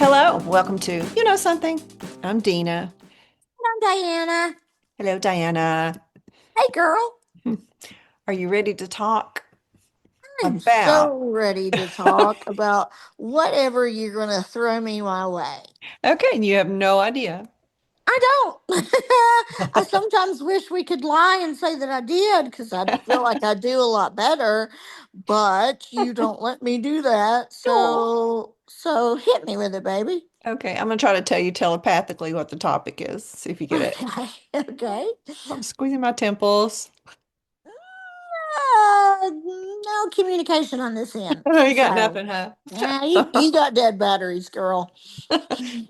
Hello, welcome to You Know Something. I'm Dina. I'm Diana. Hello, Diana. Hey, girl. Are you ready to talk I'm about? so ready to talk about whatever you're going to throw me my way. Okay, and you have no idea. I don't. I sometimes wish we could lie and say that I did because I feel like I do a lot better, but you don't let me do that. Oh. So hit me with it, baby. Okay, I'm gonna try to tell you telepathically what the topic is. See if you get it. Okay. Okay. I'm squeezing my temples. No communication on this end. You got So, nothing, huh? yeah, you got dead batteries, girl.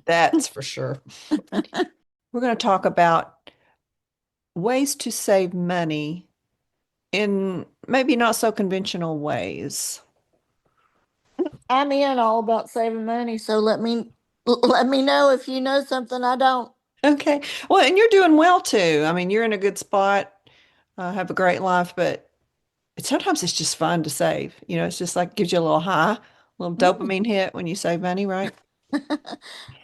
That's for sure. We're going to talk about ways to save money in maybe not so conventional ways. I'm in all about saving money, so let me know if you know something I don't. Okay. Well, and you're doing well too. I mean, you're in a good spot, have a great life, but sometimes it's just fun to save. It's just like gives you a little high, a little Mm. dopamine hit when you save money, right?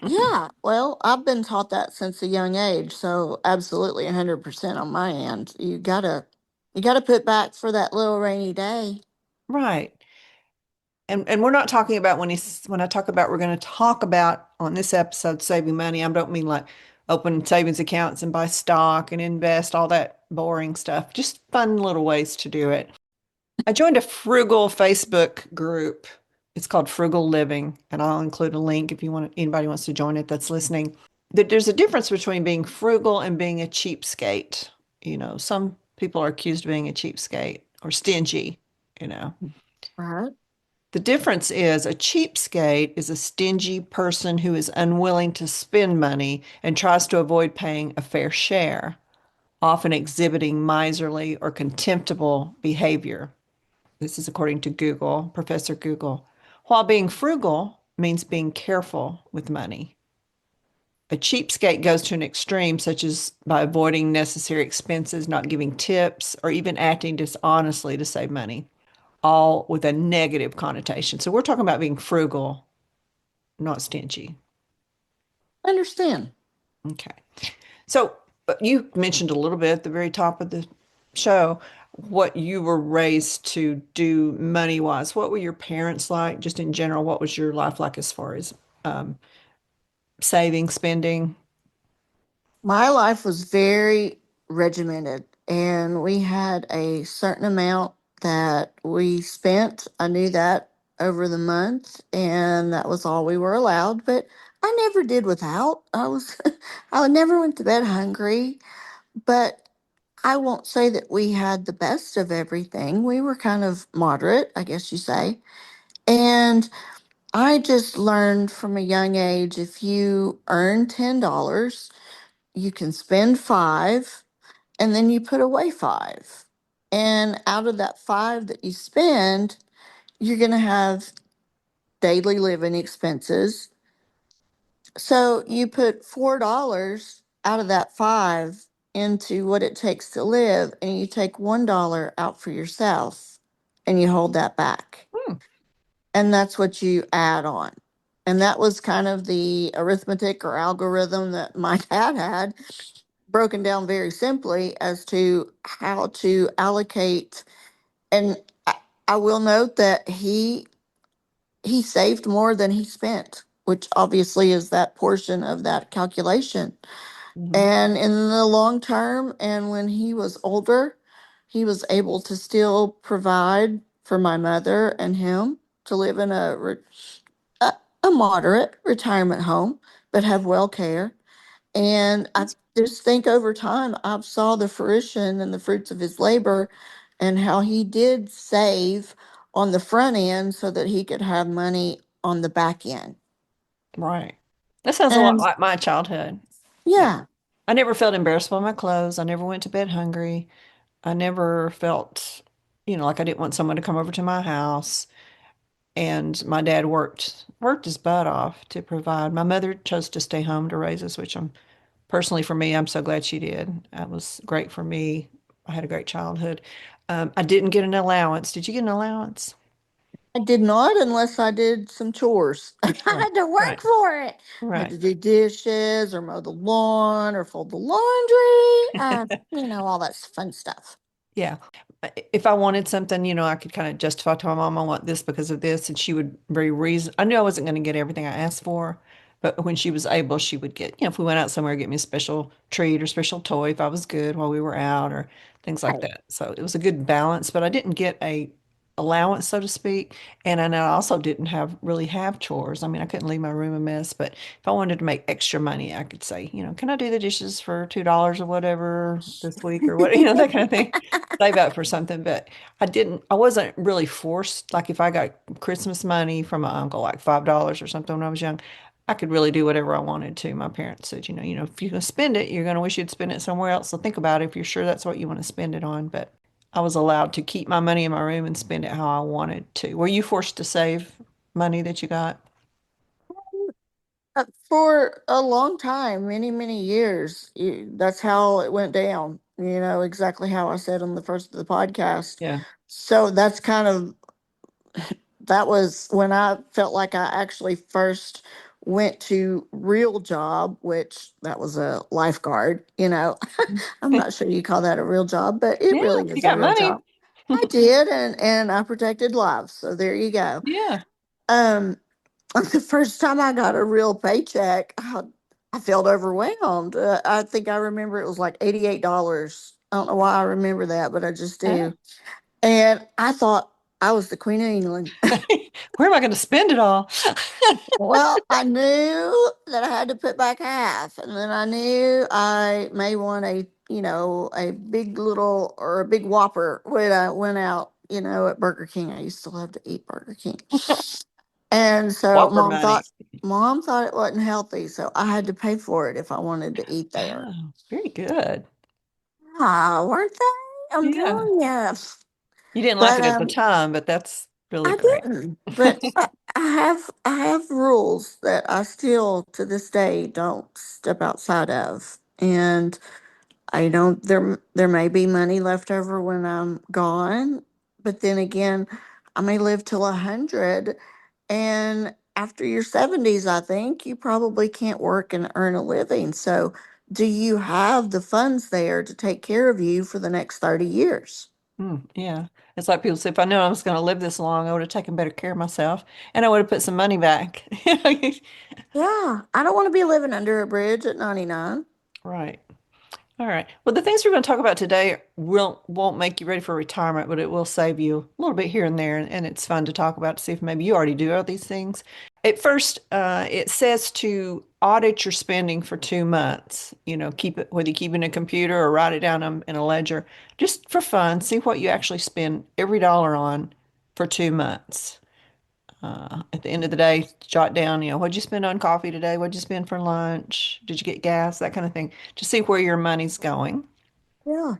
Yeah, well, I've been taught that since a young age, so absolutely 100% on my end. You gotta put back for that little rainy day. Right. And we're not talking about when I talk about we're going to talk about on this episode saving money. I don't mean like open savings accounts and buy stock and invest, all that boring stuff. Just fun little ways to do it. I joined a frugal Facebook group. It's called Frugal Living, and I'll include a link if anybody wants to join it that's listening. That there's a difference between being frugal and being a cheapskate. Some people are accused of being a cheapskate or stingy, you know. Right. The difference is a cheapskate is a stingy person who is unwilling to spend money and tries to avoid paying a fair share, often exhibiting miserly or contemptible behavior. This is according to Google, Professor Google. While being frugal means being careful with money. A cheapskate goes to an extreme, such as by avoiding necessary expenses, not giving tips, or even acting dishonestly to save money, all with a negative connotation. So we're talking about being frugal, not stingy. Understand. Okay. So you mentioned a little bit at the very top of the show what you were raised to do money wise. What were your parents like? Just in general, what was your life like as far as um, saving, spending? My life was very regimented, and we had a certain amount that we spent. I knew that over the month, and that was all we were allowed. But I never did without. I never went to bed hungry. But I won't say that we had the best of everything. We were kind of moderate, I guess you say. And I just learned from a young age if you earn $10, you can spend five and then you put away five. And out of that five that you spend, you're going to have daily living expenses. So you put $4 out of that five into what it takes to live, and you take $1 out for yourself and you hold that back. Hmm. And that's what you add on. And that was kind of the arithmetic or algorithm that my dad had broken down very simply as to how to allocate. And I will note that he saved more than he spent, which obviously is that portion of that calculation. Mhm. And in the long term, and when he was older, he was able to still provide for my mother and him to live in a, a moderate retirement home, but have well care. And I just think over time, I've saw the fruition and the fruits of his labor and how he did save on the front end so that he could have money on the back end. Right. That sounds a lot And like my childhood. Yeah. yeah, I never felt embarrassed by my clothes. I never went to bed hungry. I never felt, like I didn't want someone to come over to my house. And my dad worked his butt off to provide. My mother chose to stay home to raise us, which I'm personally for me, I'm so glad she did. That was great for me. I had a great childhood. I didn't get an allowance. Did you get an allowance? I did not unless I did some chores. I Right. had to work Right. for it. I had Right. to do dishes or mow the lawn or fold the laundry. All that fun stuff. Yeah. If I wanted something, I could kind of justify to my mom, I want this because of this. And she would very reason. I knew I wasn't going to get everything I asked for, but when she was able, she would get, if we went out somewhere, get me a special treat or special toy if I was good while we were out or things like Right. that. So it was a good balance, but I didn't get a allowance, so to speak. And I also didn't have chores. I mean, I couldn't leave my room a mess, but if I wanted to make extra money, I could say, can I do the dishes for $2 or whatever this week or what, that kind of thing. Save up for something, but I wasn't really forced. Like if I got Christmas money from my uncle, like $5 or something when I was young, I could really do whatever I wanted to. My parents said, if you're going to spend it, you're going to wish you'd spend it somewhere else. So think about it if you're sure that's what you want to spend it on. But I was allowed to keep my money in my room and spend it how I wanted to. Were you forced to save money that you got? For a long time, many, many years, that's how it went down. Exactly how I said on the first of the podcast. Yeah. So that was when I felt like I actually first went to real job, which that was a lifeguard. I'm not sure you call that a real job, but it Yeah, really you is a got real money. job. I did, and I protected lives. So there you go. Yeah. Um, the first time I got a real paycheck, I felt overwhelmed. I think I remember it was like $88. I don't know why I remember that, but I just Oh. do. And I thought I was the Queen of England. Where am I going to spend it all? Well, I knew that I had to put back half, and then I knew I may want a big little or a big Whopper when I went out, at Burger King. I used to love to eat Burger King. And so Whopper mom money. thought mom thought it wasn't healthy, so I had to pay for it if I wanted to eat there. Oh, very good. Ah, weren't they? I'm Yeah. telling you. You didn't like But it at the time, but that's really I great. didn't. But I have rules that I still to this day don't step outside of. And I don't there may be money left over when I'm gone, but then again, I may live till 100, and after your 70s, I think you probably can't work and earn a living. So, do you have the funds there to take care of you for the next 30 years? Yeah. It's like people say, if I knew I was going to live this long, I would have taken better care of myself and I would have put some money back. Yeah, I don't want to be living under a bridge at 99. Right. All right. Well, the things we're going to talk about today won't make you ready for retirement, but it will save you a little bit here and there, and it's fun to talk about to see if maybe you already do all these things. At first, it says to audit your spending for 2 months. Keep it whether you keep it in a computer or write it down in a ledger, just for fun. See what you actually spend every dollar on for 2 months. At the end of the day, jot down, what'd you spend on coffee today? What'd you spend for lunch? Did you get gas? That kind of thing. To see where your money's going. Yeah.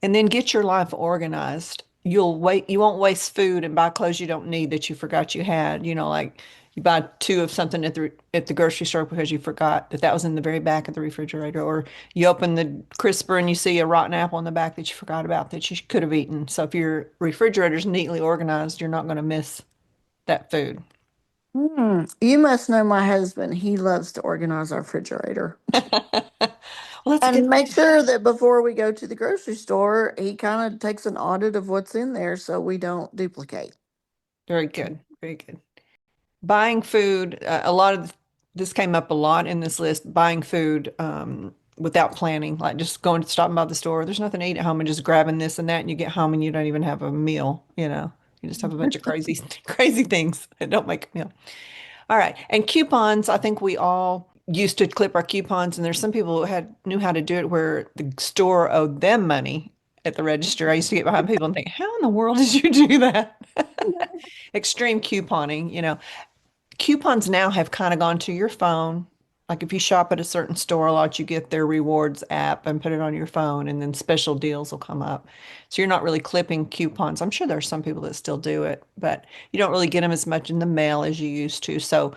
And then get your life organized. You won't waste food and buy clothes you don't need that you forgot you had. Like you buy two of something at the grocery store because you forgot that was in the very back of the refrigerator, or you open the crisper and you see a rotten apple in the back that you forgot about that you could have eaten. So if your refrigerator's neatly organized, you're not going to miss that food. You must know my husband. He loves to organize our refrigerator. Well, that's a good And make thing. sure that before we go to the grocery store, he kind of takes an audit of what's in there so we don't duplicate. Very good. Very good. Buying food, a lot of this came up a lot in this list, buying food without planning, like just going to stopping by the store. There's nothing to eat at home and just grabbing this and that, and you get home and you don't even have a meal. You just have a bunch of crazy, crazy things that don't make a meal. All right. And coupons, I think we all used to clip our coupons, and there's some people who knew how to do it where the store owed them money at the register. I used to get behind people and think, how in the world did you do that? Extreme couponing. Coupons now have kind of gone to your phone. Like if you shop at a certain store a lot, you get their rewards app and put it on your phone, and then special deals will come up. So you're not really clipping coupons. I'm sure there are some people that still do it, but you don't really get them as much in the mail as you used to. So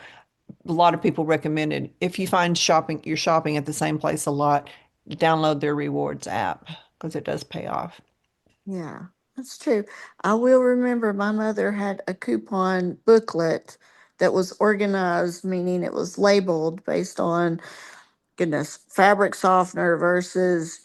a lot of people recommended if you find you're shopping at the same place a lot, download their rewards app because it does pay off. Yeah. That's true. I will remember my mother had a coupon booklet that was organized, meaning it was labeled based on, goodness, fabric softener versus,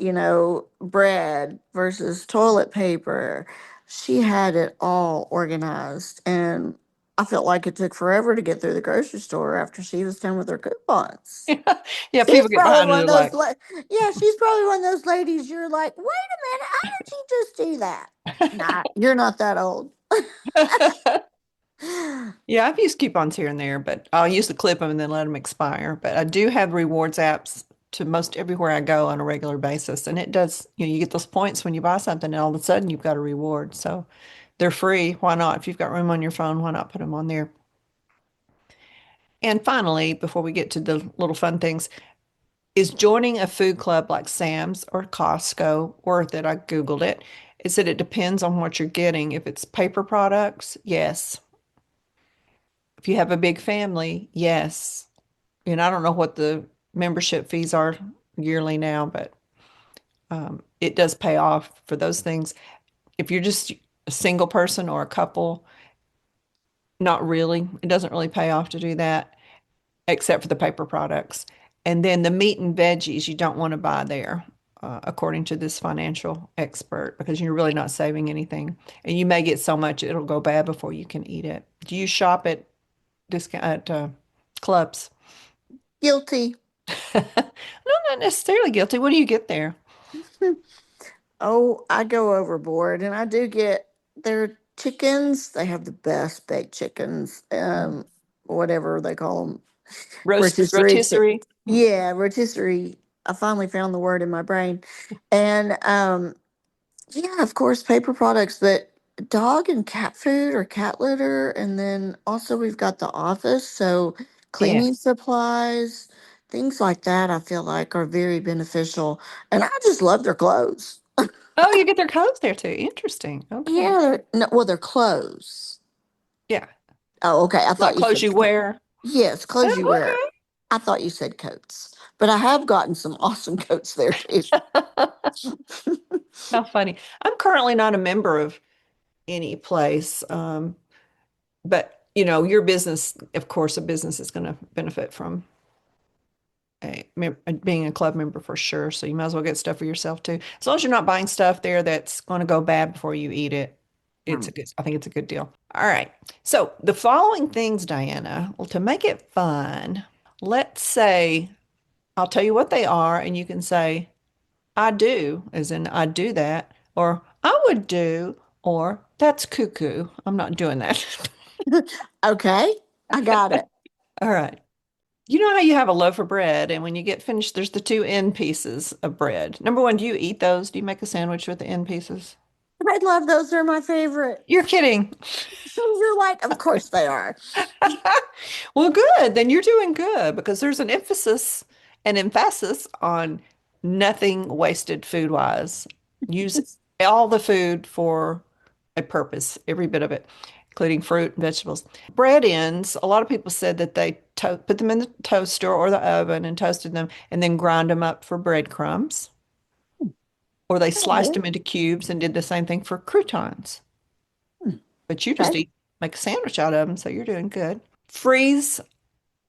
bread versus toilet paper. She had it all organized. And I felt like it took forever to get through the grocery store after she was done with her coupons. Yeah, She's people get probably behind and one they're of those, like, yeah, she's probably one of those ladies you're like, wait a minute, how did you just do that? Nah, you're not that old. yeah, I've used coupons here and there, but I'll use to clip them and then let them expire. But I do have rewards apps to most everywhere I go on a regular basis. And it does, you get those points when you buy something and all of a sudden you've got a reward. So they're free. Why not? If you've got room on your phone, why not put them on there? And finally, before we get to the little fun things, is joining a food club like Sam's or Costco worth it? I Googled it. It said it depends on what you're getting. If it's paper products, yes. If you have a big family, yes. And I don't know what the membership fees are yearly now, but it does pay off for those things. If you're just a single person or a couple, not really. It doesn't really pay off to do that, except for the paper products. And then the meat and veggies you don't want to buy there, according to this financial expert, because you're really not saving anything. And you may get so much it'll go bad before you can eat it. Do you shop at discount at clubs? Guilty. No, not necessarily guilty. What do you get there? Oh, I go overboard and I do get their chickens. They have the best baked chickens, whatever they call them. Rotisserie chick. Rotisserie. Yeah, rotisserie. I finally found the word in my brain. And yeah, of course, paper products, but dog and cat food or cat litter. And then also we've got the office. So Yeah. cleaning supplies, things like that, I feel like are very beneficial. And I just love their clothes. Oh, you get their coats there too. Interesting. Okay. Yeah, no, well, they're clothes. Yeah. Oh, okay. I thought Like you clothes said you wear. yes, clothes you wear. Oh, I thought you said coats, but I have gotten some awesome coats there too. okay. How funny. I'm currently not a member of any place. But your business, of course, a business is going to benefit from being a club member for sure. So you might as well get stuff for yourself too. As long as you're not buying stuff there that's going to go bad before you eat it, Hmm. I think it's a good deal. All right. So the following things, Diana, well, to make it fun, let's say I'll tell you what they are, and you can say, I do, as in I do that, or I would do, or that's cuckoo. I'm not doing that. Okay, I got it. All right. You know how you have a loaf of bread, and when you get finished, there's the two end pieces of bread. Number one, do you eat those? Do you make a sandwich with the end pieces? I love those. They're my favorite. You're kidding. You're like, of course they are. Well, good. Then you're doing good because there's an emphasis on nothing wasted food wise. Use all the food for a purpose, every bit of it, including fruit and vegetables. Bread ends, a lot of people said that they put them in the toaster or the oven and toasted them and then grind them up for breadcrumbs, or they sliced Okay. them into cubes and did the same thing for croutons. But you just Okay. eat, make a sandwich out of them, so you're doing good. Freeze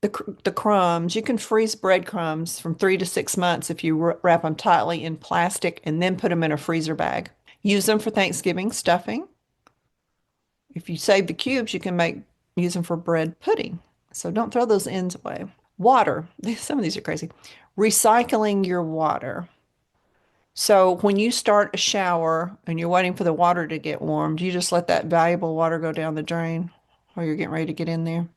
the crumbs. You can freeze breadcrumbs from 3 to 6 months if you wrap them tightly in plastic and then put them in a freezer bag. Use them for Thanksgiving stuffing. If you save the cubes, you can use them for bread pudding. So don't throw those ends away. Water. Some of these are crazy. Recycling your water. So when you start a shower and you're waiting for the water to get warm, do you just let that valuable water go down the drain while you're getting ready to get in there?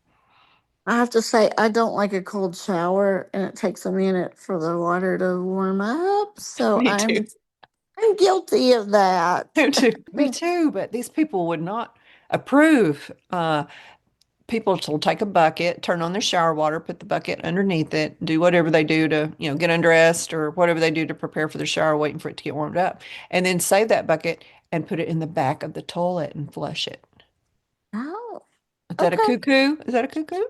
I have to say, I don't like a cold shower, and it takes a minute for the water to warm up. So Me I'm too. I'm guilty of that. Me too. Me too. But these people would not approve. People will take a bucket, turn on their shower water, put the bucket underneath it, do whatever they do to, get undressed or whatever they do to prepare for the shower, waiting for it to get warmed up, and then save that bucket and put it in the back of the toilet and flush it. Oh, Is that a okay. cuckoo? Is that a cuckoo?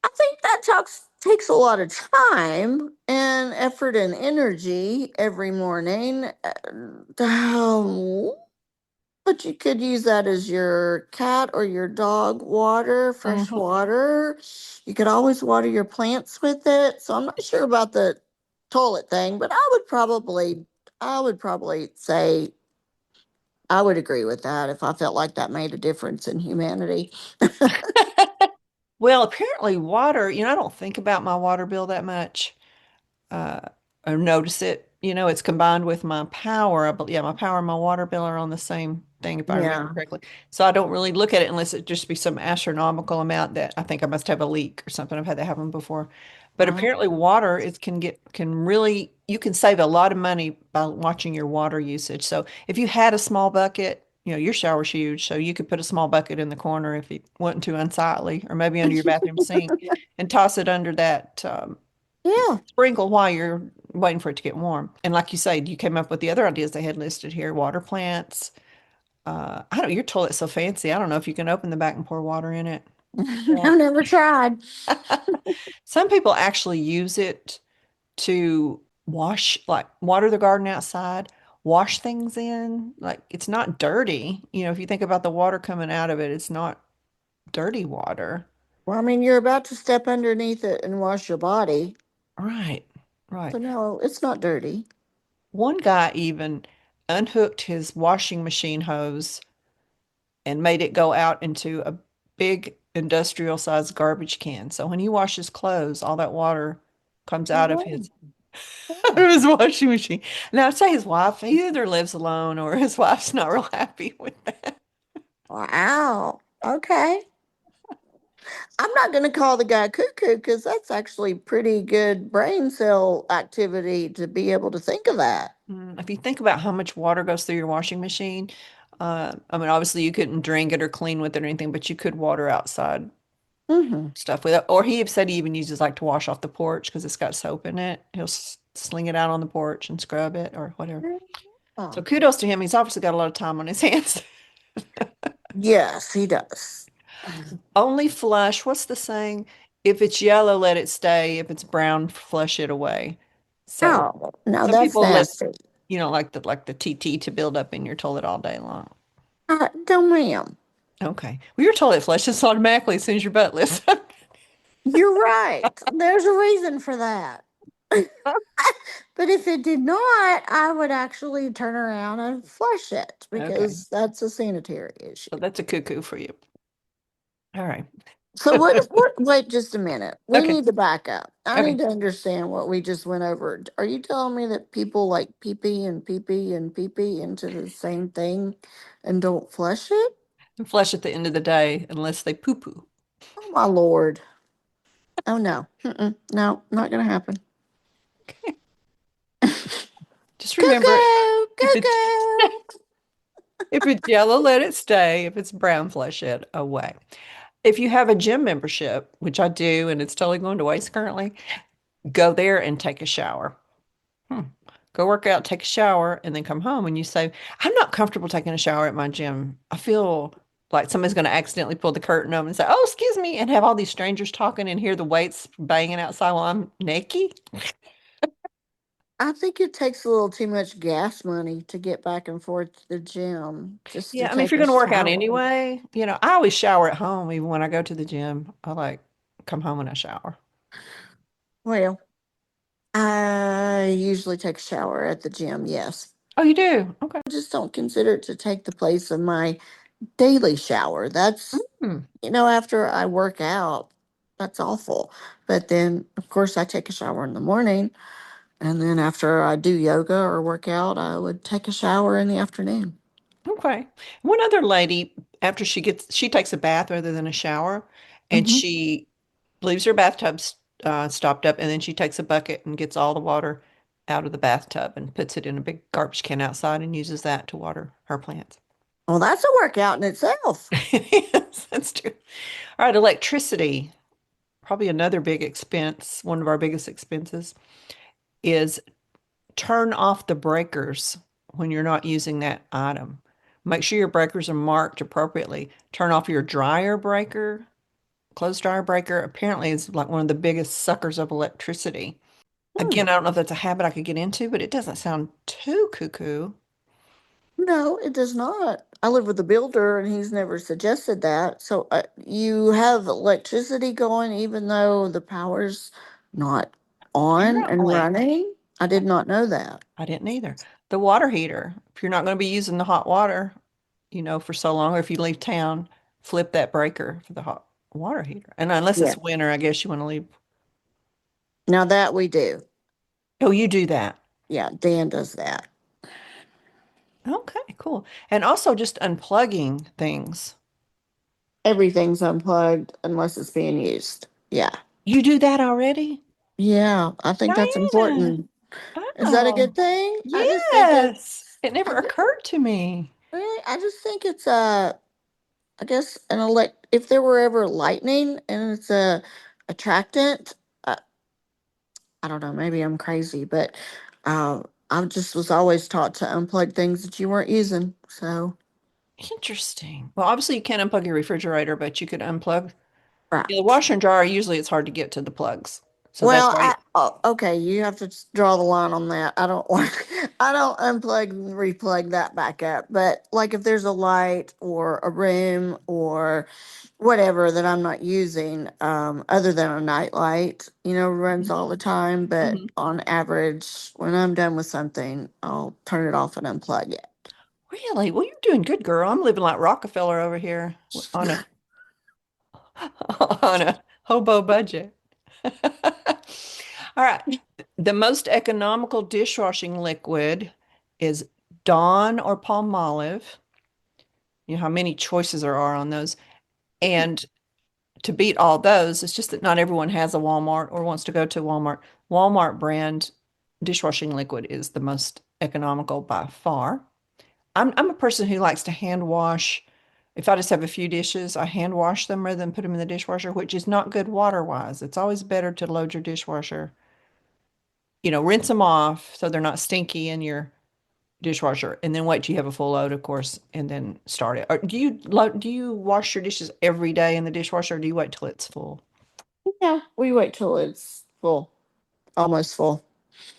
I think that takes a lot of time and effort and energy every morning. But you could use that as your cat or your dog water, fresh Mhm. water. You could always water your plants with it. So I'm not sure about the toilet thing, but I would probably say I would agree with that if I felt like that made a difference in humanity. Well, apparently water, I don't think about my water bill that much. uh, or notice it. It's combined with my power. But yeah, my power and my water bill are on the same thing, if I remember Yeah. correctly. So I don't really look at it unless it just be some astronomical amount that I think I must have a leak or something. I've had that happen before. But Wow. apparently water is can really you can save a lot of money by watching your water usage. So if you had a small bucket, your shower's huge, so you could put a small bucket in the corner if you wasn't too unsightly, or maybe under your bathroom sink and toss it under that Yeah. sprinkle while you're waiting for it to get warm. And like you say, you came up with the other ideas they had listed here, water plants. I don't, your toilet's so fancy. I don't know if you can open the back and pour water in it. Yeah. I've never tried. Some people actually use it to wash, like water the garden outside, wash things in. Like it's not dirty. If you think about the water coming out of it, it's not dirty water. Well, I mean, you're about to step underneath it and wash your body. Right, So right. no, it's not dirty. One guy even unhooked his washing machine hose and made it go out into a big industrial sized garbage can. So when he washes clothes, all that water comes No out of way. his of Yeah. his washing machine. Now I'd say his wife, he either lives alone or his wife's not real happy with that. Wow. Okay. I'm not going to call the guy cuckoo because that's actually pretty good brain cell activity to be able to think of that. If you think about how much water goes through your washing machine, I mean, obviously you couldn't drink it or clean with it or anything, but you could water outside Mm-hmm. stuff with it. Or he said he even uses like to wash off the porch because it's got soap in it. He'll sling it out on the porch and scrub it or whatever. So Oh, kudos to him. He's obviously got a lot of time on his hands. yes, he does. Only flush, what's the saying? If it's yellow, let it stay. If it's brown, flush it away. So Oh, no, some that's people let, nasty. like the TT to build up in your toilet all day long. Don't ma'am. Okay. Well, your toilet flushes automatically as soon as your butt lifts up. You're right. There's a reason for that. But if it did not, I would actually turn around and flush it Okay. because that's a sanitary issue. So that's a cuckoo for you. All right. So what wait just a minute. We Okay. need to back up. I need Okay. to understand what we just went over. Are you telling me that people like pee pee and pee pee and pee pee into the same thing and don't flush it? And flush at the end of the day unless they poo poo. Oh my lord. Oh no. Mm-mm. No, not gonna happen. Just remember Cuckoo, if it's cuckoo. if it's yellow, let it stay. If it's brown, flush it away. If you have a gym membership, which I do, and it's totally going to waste currently, go there and take a shower. Hmm. Go work out, take a shower, and then come home and you say, I'm not comfortable taking a shower at my gym. I feel like somebody's going to accidentally pull the curtain open and say, oh, excuse me, and have all these strangers talking and hear the weights banging outside while I'm naked. I think it takes a little too much gas money to get back and forth to the gym just to Yeah, I mean, if take you're a going to work out shower. anyway, I always shower at home, even when I go to the gym. I like come home and I shower. Well, I usually take a shower at the gym, yes. Oh, you do? Okay. I just don't consider it to take the place of my daily shower. Hmm. After I work out, that's awful. But then, of course, I take a shower in the morning. And then after I do yoga or work out, I would take a shower in the afternoon. Okay. One other lady, after she takes a bath rather than a shower, and Hmm. she leaves her bathtub stopped up, and then she takes a bucket and gets all the water out of the bathtub and puts it in a big garbage can outside and uses that to water her plants. Well, that's a workout in itself. Yes, that's true. All right, electricity, probably another big expense. One of our biggest expenses is turn off the breakers when you're not using that item. Make sure your breakers are marked appropriately. Turn off your dryer breaker clothes dryer breaker apparently is like one of the biggest suckers of electricity. Hmm. Again, I don't know if that's a habit I could get into, but it doesn't sound too cuckoo. No, it does not. I live with a builder and he's never suggested that. So you have electricity going even though the power's not on and Apparently. running? I did not know that. I didn't either. The water heater, if you're not going to be using the hot water, for so long, or if you leave town, flip that breaker for the hot water heater. And unless Yeah. it's winter, I guess you want to leave. Now that we do. Oh, you do that. Yeah, Dan does that. Okay, cool. And also just unplugging things. Everything's unplugged unless it's being used. Yeah. You do that already? Yeah, I think that's Diana. important. Is that a good Oh, thing? I just think yes. It never I, occurred to me. really, I just think it's a, I guess an elect. If there were ever lightning and it's a attractant, uh, I don't know. Maybe I'm crazy, but uh, I just was always taught to unplug things that you weren't using. So Interesting. Well, obviously you can't unplug your refrigerator, but you could unplug. Yeah, the right. washer and dryer, usually it's hard to get to the plugs. So that's Well, why. okay, you have to draw the line on that. I don't want, I don't unplug and replug that back up. But like if there's a light or a room or whatever that I'm not using, other than a night light, runs all the time. But Mhm. on average, when I'm done with something, I'll turn it off and unplug it. Really? Well, you're doing good, girl. I'm living like Rockefeller over here on a on a hobo budget. All right. The most economical dishwashing liquid is Dawn or Palmolive. You know how many choices there are on those. And to beat all those, it's just that not everyone has a Walmart or wants to go to Walmart. Walmart brand dishwashing liquid is the most economical by far. I'm a person who likes to hand wash. If I just have a few dishes, I hand wash them rather than put them in the dishwasher, which is not good water wise. It's always better to load your dishwasher, rinse them off so they're not stinky in your dishwasher, and then wait till you have a full load, of course, and then start it. Or do you wash your dishes every day in the dishwasher, or do you wait till it's full? Yeah, we wait till it's full, almost full.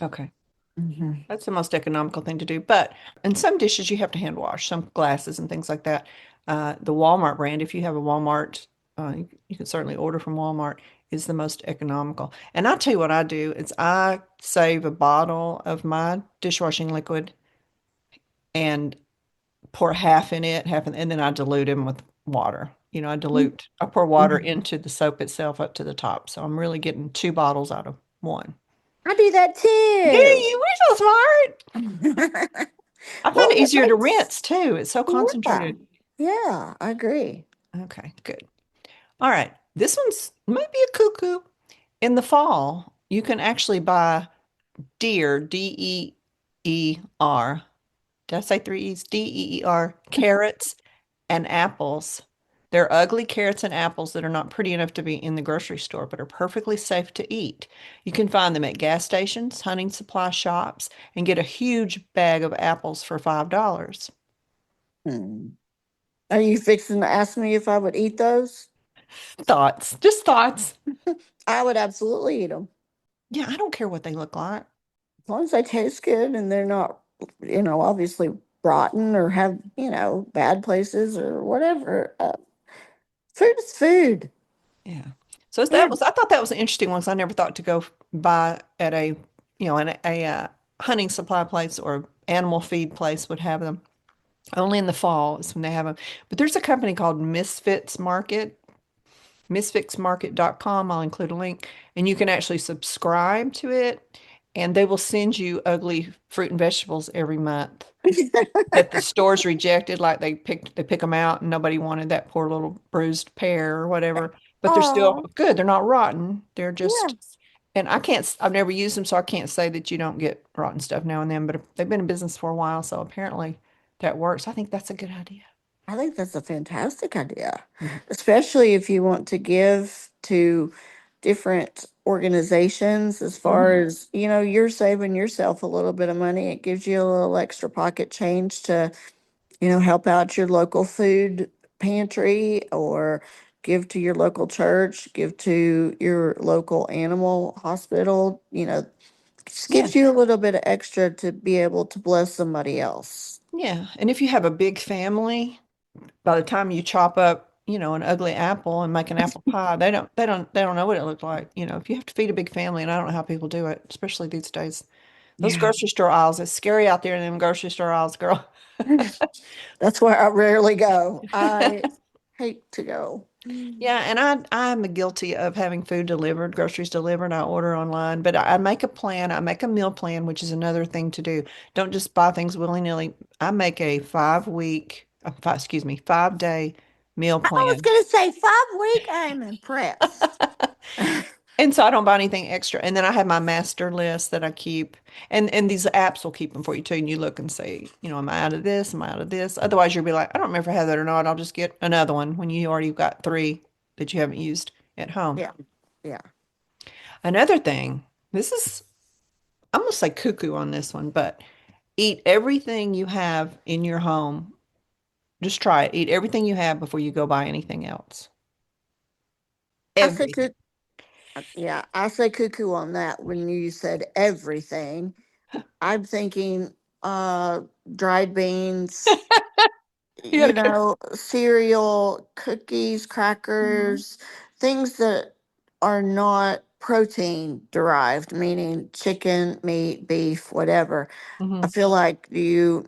Okay. Hmm. That's the most economical thing to do. But in some dishes, you have to hand wash, some glasses and things like that. The Walmart brand, if you have a Walmart, you can certainly order from Walmart, is the most economical. And I tell you what I do is I save a bottle of my dishwashing liquid and pour half in it, and then I dilute them with water. I pour water into the soap itself up to the top. So I'm really getting two bottles out of one. I do that Do too. you? We're so smart. I find Well, it it easier to makes, rinse too. It's so yeah, concentrated. yeah, I agree. Okay, good. All right. This one's might be a cuckoo. In the fall, you can actually buy deer, Deer. Did I say three E's? Deer carrots and apples. They're ugly carrots and apples that are not pretty enough to be in the grocery store, but are perfectly safe to eat. You can find them at gas stations, hunting supply shops, and get a huge bag of apples for $5. Hmm. Are you fixing to ask me if I would eat those? Thoughts, just thoughts. I would absolutely eat them. Yeah, I don't care what they look like. As long as they taste good and they're not, obviously rotten or have, bad places or whatever. Food is food. Yeah. So Yeah. I thought that was an interesting one 'cause I never thought to go buy at a hunting supply place or animal feed place would have them. Only in the fall is when they have them. But there's a company called Misfits Market, misfitsmarket.com. I'll include a link, and you can actually subscribe to it, and they will send you ugly fruit and vegetables every month that the stores rejected, like they pick them out and nobody wanted that poor little bruised pear or whatever. But they're still Oh, good. They're not rotten. They're just, yes. and I've never used them, so I can't say that you don't get rotten stuff now and then, but they've been in business for a while, so apparently that works. I think that's a good idea. I think that's a fantastic idea, Mhm. especially if you want to give to different organizations as far Mhm. as, you're saving yourself a little bit of money. It gives you a little extra pocket change to, help out your local food pantry or give to your local church, give to your local animal hospital. Just Yeah. gives you a little bit of extra to be able to bless somebody else. Yeah. And if you have a big family, by the time you chop up, an ugly apple and make an apple pie, they don't know what it looked like. If you have to feed a big family, and I don't know how people do it, especially these days. Those Yeah. grocery store aisles, it's scary out there in them grocery store aisles, girl. That's where I rarely go. I hate to go. Yeah, and I'm guilty of having food delivered, groceries delivered. I order online, but I make a plan. I make a meal plan, which is another thing to do. Don't just buy things willy-nilly. I make a 5 week, excuse me, 5 day meal I was plan. going to say 5 week. I am impressed. And so I don't buy anything extra. And then I have my master list that I keep. And these apps will keep them for you too. And you look and say, am I out of this? Am I out of this? Otherwise, you'll be like, I don't remember if I have that or not. I'll just get another one when you already got three that you haven't used at home. Yeah. Yeah. Another thing, this is, I'm gonna say cuckoo on this one, but eat everything you have in your home. Just try it. Eat everything you have before you go buy anything else. I say Everything. cook. Yeah, I say cuckoo on that when you said everything. I'm thinking uh dried beans, You gotta cook. cereal, cookies, Mhm. crackers, things that are not protein derived, meaning chicken, meat, beef, whatever. I Mhm. feel like you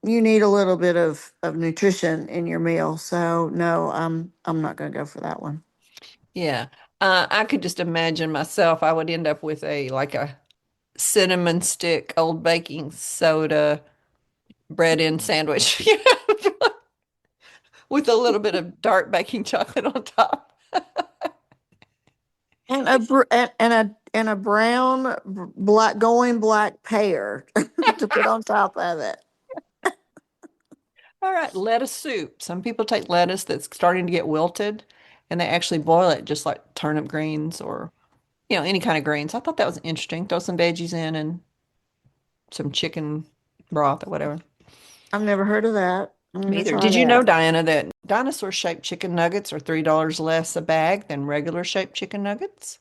need a little bit of nutrition in your meal. So no, I'm not going to go for that one. Yeah. I could just imagine myself, I would end up with a cinnamon stick, old baking soda, bread in sandwich, with a little bit of dark baking chocolate on top. And a brown black going black pear to put on top of it. All right, lettuce soup. Some people take lettuce that's starting to get wilted and they actually boil it just like turnip greens or, any kind of greens. I thought that was interesting. Throw some veggies in and some chicken broth or whatever. I've never heard of that. I'm Me gonna either. try Did you know, that. Diana, that dinosaur-shaped chicken nuggets are $3 less a bag than regular-shaped chicken nuggets?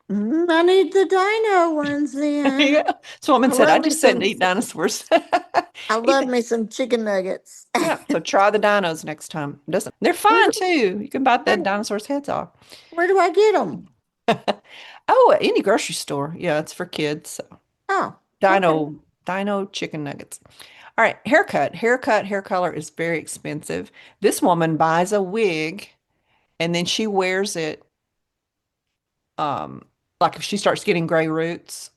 I need the dino ones Yeah. then. So woman I said, I love me just said and some. eat dinosaurs. I Eat love the- me some chicken nuggets. yeah, so try the dinos next time. Doesn't they're where, fine too. You can bite the where dinosaurs' heads off. where do I get them? Oh, at any grocery store. Yeah, it's for kids. So Oh, okay. dino chicken nuggets. All right, haircut. Hair color is very expensive. This woman buys a wig and then she wears it like if she starts getting gray roots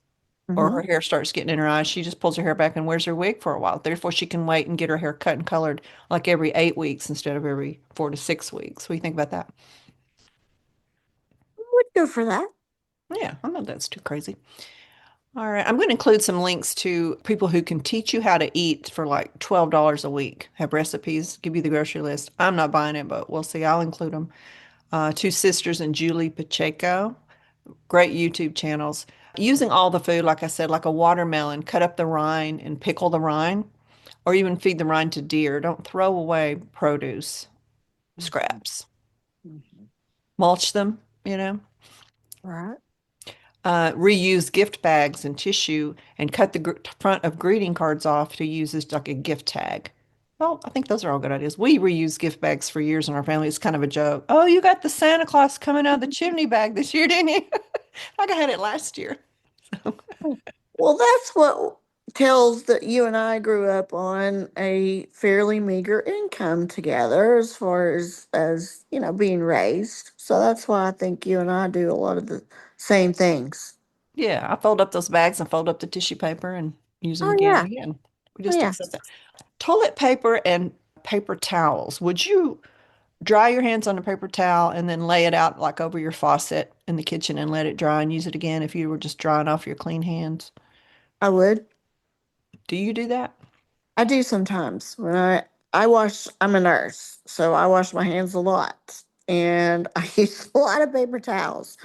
or her Mm-hmm. hair starts getting in her eyes, she just pulls her hair back and wears her wig for a while. Therefore, she can wait and get her hair cut and colored like every 8 weeks instead of every 4 to 6 weeks. What do you think about that? Would go for that. Yeah, I know that's too crazy. All right, I'm going to include some links to people who can teach you how to eat for like $12 a week. Have recipes, give you the grocery list. I'm not buying it, but we'll see. I'll include them. Two sisters and Julie Pacheco, great YouTube channels. Using all the food, like I said, like a watermelon, cut up the rind and pickle the rind, or even feed the rind to deer. Don't throw away produce Mhm. scraps. Mhm. Mulch them. Right. Reuse gift bags and tissue and cut the front of greeting cards off to use as like a gift tag. Well, I think those are all good ideas. We reuse gift bags for years in our family. It's kind of a joke. Oh, you got the Santa Claus coming out of the chimney bag this year, didn't you? Like I had it last year. Well, that's what tells that you and I grew up on a fairly meager income together as far as being raised. So that's why I think you and I do a lot of the same things. Yeah, I fold up those bags and fold up the tissue paper and use them Oh again and yeah. again. We Oh just yeah. accept that. Toilet paper and paper towels. Would you dry your hands on a paper towel and then lay it out like over your faucet in the kitchen and let it dry and use it again if you were just drying off your clean hands? I would. Do you do that? I do sometimes when I wash. I'm a nurse, so I wash my hands a lot, and I use a lot of paper towels.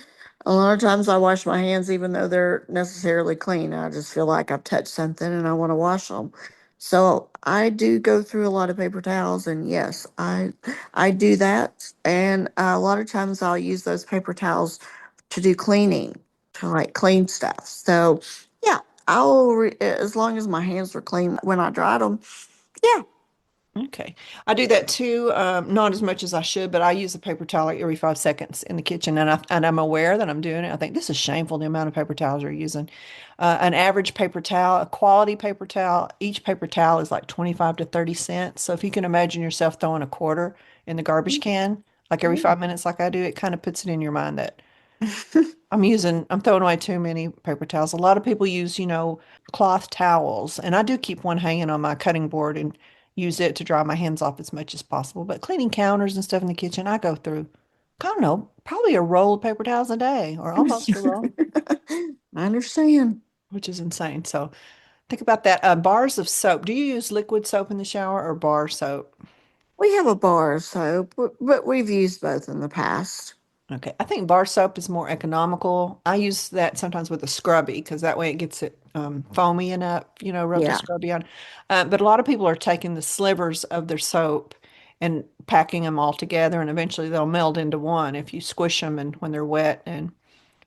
A lot of times I wash my hands even though they're necessarily clean. I just feel like I've touched something and I want to wash them. So I do go through a lot of paper towels, and yes, I do that. And a lot of times I'll use those paper towels to do cleaning, to like clean stuff. So yeah, as long as my hands were clean when I dried them. Yeah. Okay. I do that too, not as much as I should, but I use a paper towel like every 5 seconds in the kitchen, and I'm aware that I'm doing it. I think this is shameful the amount of paper towels you're using. An average paper towel, a quality paper towel, each paper towel is like 25 to 30 cents. So if you can imagine yourself throwing a quarter in the garbage can, like every 5 minutes, like I do, it kind of puts it in your mind that I'm throwing away too many paper towels. A lot of people use, cloth towels, and I do keep one hanging on my cutting board and use it to dry my hands off as much as possible. But cleaning counters and stuff in the kitchen, I go through, I don't know, probably a roll of paper towels a day or almost a roll, I understand. which is insane. So think about that. Bars of soap. Do you use liquid soap in the shower or bar soap? We have a bar of soap, but we've used both in the past. Okay, I think bar soap is more economical. I use that sometimes with a scrubby because that way it gets it foamy enough, rub the Yeah. scrubby on. But a lot of people are taking the slivers of their soap and packing them all together, and eventually they'll meld into one if you squish them and when they're wet. And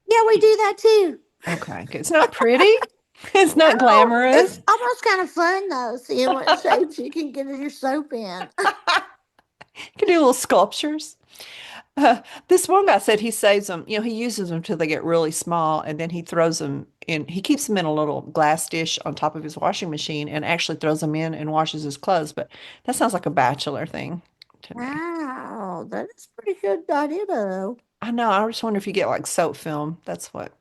Yeah, we do that too. okay, it's not pretty, it's not No, it's glamorous. almost kind of fun though, seeing what shapes you can get your soap in. You can do little sculptures. This one guy said he saves them, he uses them till they get really small and then he throws them in, he keeps them in a little glass dish on top of his washing machine and actually throws them in and washes his clothes. But that sounds like a bachelor thing to me. Wow, that is a pretty good idea though. I know. I just wonder if you get like soap film. That's what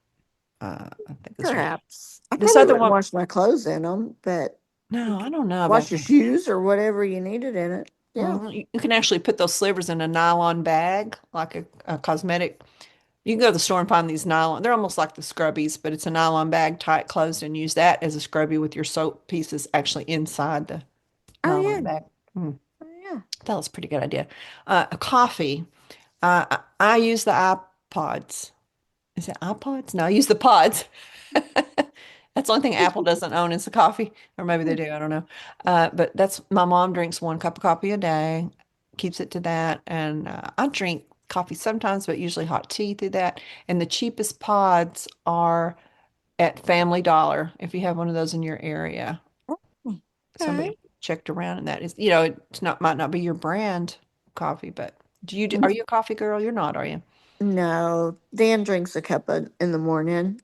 I think is right. Perhaps. I This probably other wouldn't one, wash my clothes in them, but you no, I could don't know about wash your that. shoes or whatever you needed in it. Yeah. You can actually put those slivers in a nylon bag, like a cosmetic. You can go to the store and find these nylon. They're almost like the scrubbies, but it's a nylon bag, tight closed, and use that as a scrubby with your soap pieces actually inside the Oh nylon yeah. bag. Oh yeah. That was a pretty good idea. A coffee. I use the iPods. Is it iPods? No, I use the pods. That's the only thing Apple doesn't own is the coffee, or maybe they do. I don't know. But that's my mom drinks 1 cup of coffee a day, keeps it to that, and I drink coffee sometimes, but usually hot tea through that. And the cheapest pods are at Family Dollar if you have one of those in your area. Okay. Somebody checked around, and that is, it's not might not be your brand coffee, but are you a coffee girl? You're not, are you? No, Dan drinks a cup in the morning.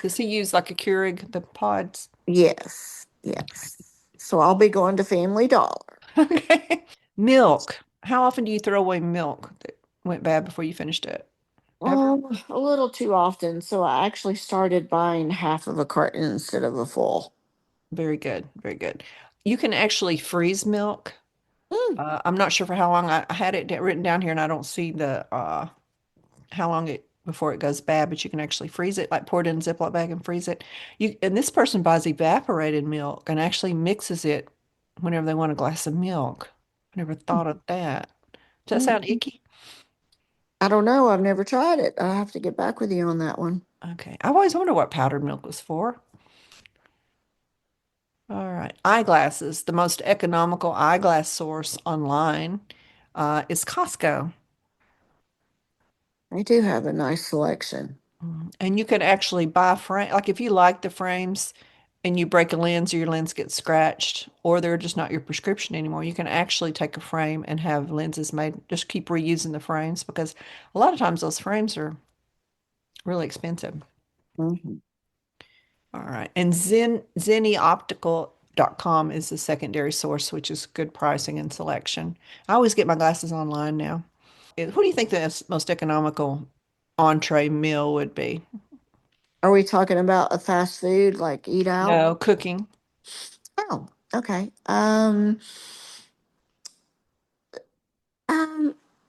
Does he use like a Keurig, the pods? Yes, yes. So I'll be going to Family Dollar. Okay. Milk. How often do you throw away milk that went bad before you finished it? Ever? A little too often, so I actually started buying half of a carton instead of a full. Very good. Very good. You can actually freeze milk. Mm. I'm not sure for how long. I had it written down here and I don't see the how long it before it goes bad, but you can actually freeze it, like pour it in a Ziploc bag and freeze it. And this person buys evaporated milk and actually mixes it whenever they want a glass of milk. I never thought of that. Does that sound Mm. icky? I don't know. I've never tried it. I'll have to get back with you on that one. Okay. I've always wondered what powdered milk was for. All right. Eyeglasses. The most economical eyeglass source online is Costco. They do have a nice selection. And you can actually buy frame, like if you like the frames and you break a lens or your lens gets scratched or they're just not your prescription anymore, you can actually take a frame and have lenses made. Just keep reusing the frames because a lot of times those frames are really expensive. Hmm. All right. And zennyoptical.com is the secondary source, which is good pricing and selection. I always get my glasses online now. Who do you think the most economical entree meal would be? Are we talking about a fast food like eat out? No, cooking. Oh, okay. Um,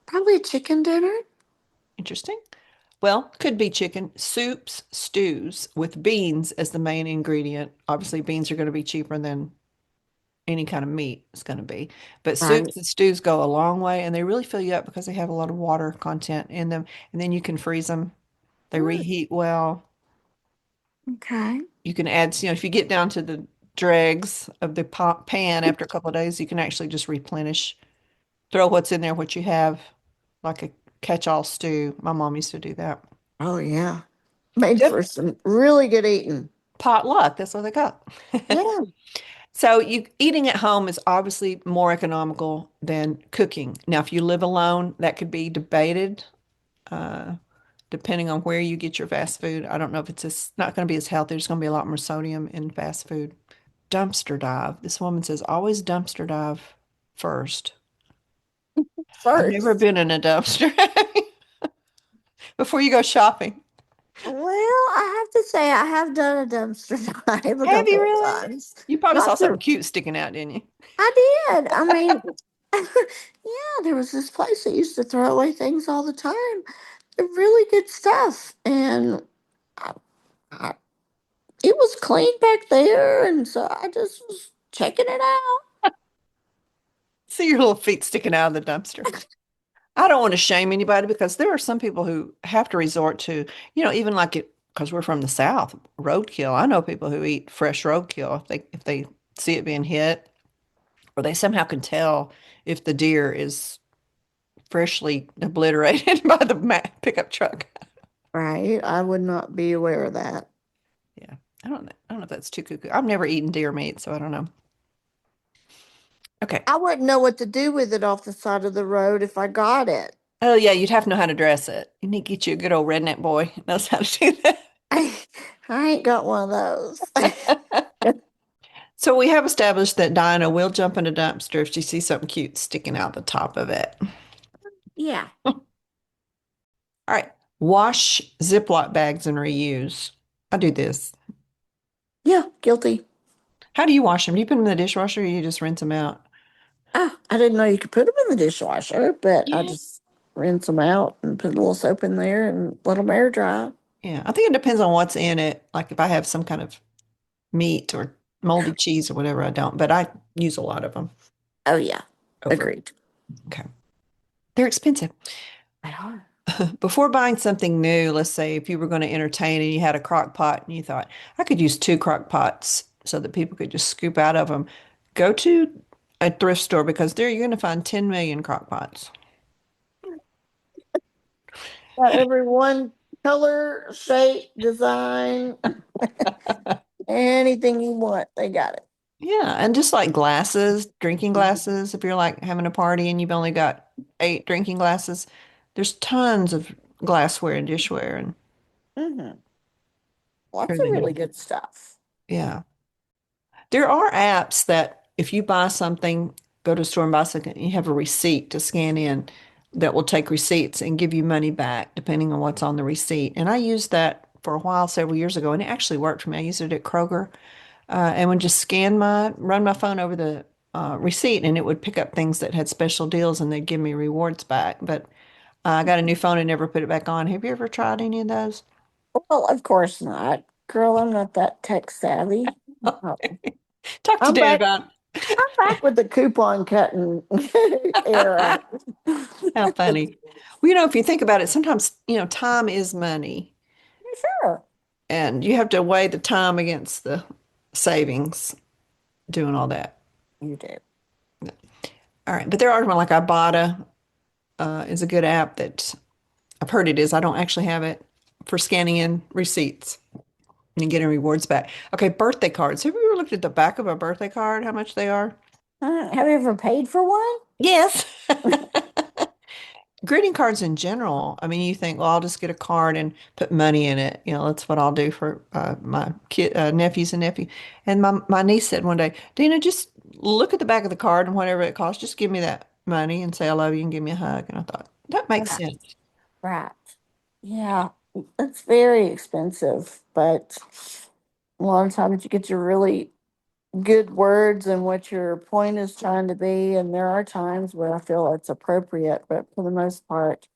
Probably a chicken dinner. Interesting. Well, could be chicken, soups, stews with beans as the main ingredient. Obviously, beans are going to be cheaper than any kind of meat is going to be. But Right. soups and stews go a long way and they really fill you up because they have a lot of water content in them. And then you can freeze them. They Mm, reheat well. okay. You can add, if you get down to the dregs of the pan after a couple of days, you can actually just replenish, throw what's in there, what you have, like a catch-all stew. My mom used to do that. Oh yeah. Made Yep. for some really good eating. Potluck, that's what they got. Yeah. So you eating at home is obviously more economical than cooking. Now, if you live alone, that could be debated, uh, depending on where you get your fast food. I don't know if not going to be as healthy. There's going to be a lot more sodium in fast food. Dumpster dive. This woman says always dumpster dive first. I've never First. been in a dumpster before you go shopping. Well, I have to say I have done a dumpster dive a Have you couple of really? times. You probably saw Not something to, cute sticking out, didn't you? I did. I mean, yeah, there was this place that used to throw away things all the time. Really good stuff. And I, I, it was clean back there. And so I just was checking it out. See your little feet sticking out of the dumpster. I don't want to shame anybody because there are some people who have to resort to, even like it, because we're from the South, roadkill. I know people who eat fresh roadkill if they see it being hit, or they somehow can tell if the deer is freshly obliterated by the pickup truck. Right. I would not be aware of that. Yeah, I don't know if that's too cuckoo. I've never eaten deer meat, so I don't know. Okay. I wouldn't know what to do with it off the side of the road if I got it. Oh yeah, you'd have to know how to dress it. You need to get you a good old redneck boy who knows how to do I, I ain't got one of those. that. So we have established that Dinah will jump in a dumpster if she sees something cute sticking out the top of it. Yeah. All right. Wash Ziploc bags and reuse. I do this. Yeah, guilty. How do you wash them? Do you put them in the dishwasher or you just rinse them out? Ah, I didn't know you could put them in the dishwasher, but I Yeah. just rinse them out and put a little soap in there and let them air dry. Yeah. I think it depends on what's in it. Like if I have some kind of meat or moldy cheese or whatever, I don't, but I use a lot of them Oh, yeah. over. Agreed. Okay. They're expensive. They are. Before buying something new, let's say if you were going to entertain and you had a crock pot and you thought, I could use two crock pots so that people could just scoop out of them, go to a thrift store because there you're going to find 10 million crock pots. Got every one color, shape, design, anything you want, they got it. Yeah, and just like glasses, drinking glasses, if you're like having a party and you've only got 8 drinking glasses, there's tons of glassware and dishware and Mm-hmm. Lots of everything really else. good stuff. Yeah. There are apps that if you buy something, go to a store and buy something, you have a receipt to scan in that will take receipts and give you money back depending on what's on the receipt. And I used that for a while several years ago, and it actually worked for me. I used it at Kroger, and would just run my phone over the receipt, and it would pick up things that had special deals, and they'd give me rewards back. But I got a new phone and never put it back on. Have you ever tried any of those? Well, of course not. Girl, I'm not that tech savvy. No. Talk to I'm Dad back. about I'm back with the coupon cutting era. how funny. Well, if you think about it, sometimes, time is money. Sure. And you have to weigh the time against the savings doing all that. You do. All right. But there are like Ibotta is a good app that I've heard it is. I don't actually have it for scanning in receipts and getting rewards back. Okay. Birthday cards. Have you ever looked at the back of a birthday card, how much they are? Have you ever paid for one? Yes. Greeting cards in general. I mean, you think, well, I'll just get a card and put money in it. That's what I'll do for my kid, nephews and nephew. And my niece said one day, Dina, just look at the back of the card and whatever it costs, just give me that money and say I love you and give me a hug. And I thought that makes Right. sense. Right. Yeah. It's very expensive, but a lot of times you get your really good words and what your point is trying to be. And there are times where I feel it's appropriate, but for the most part,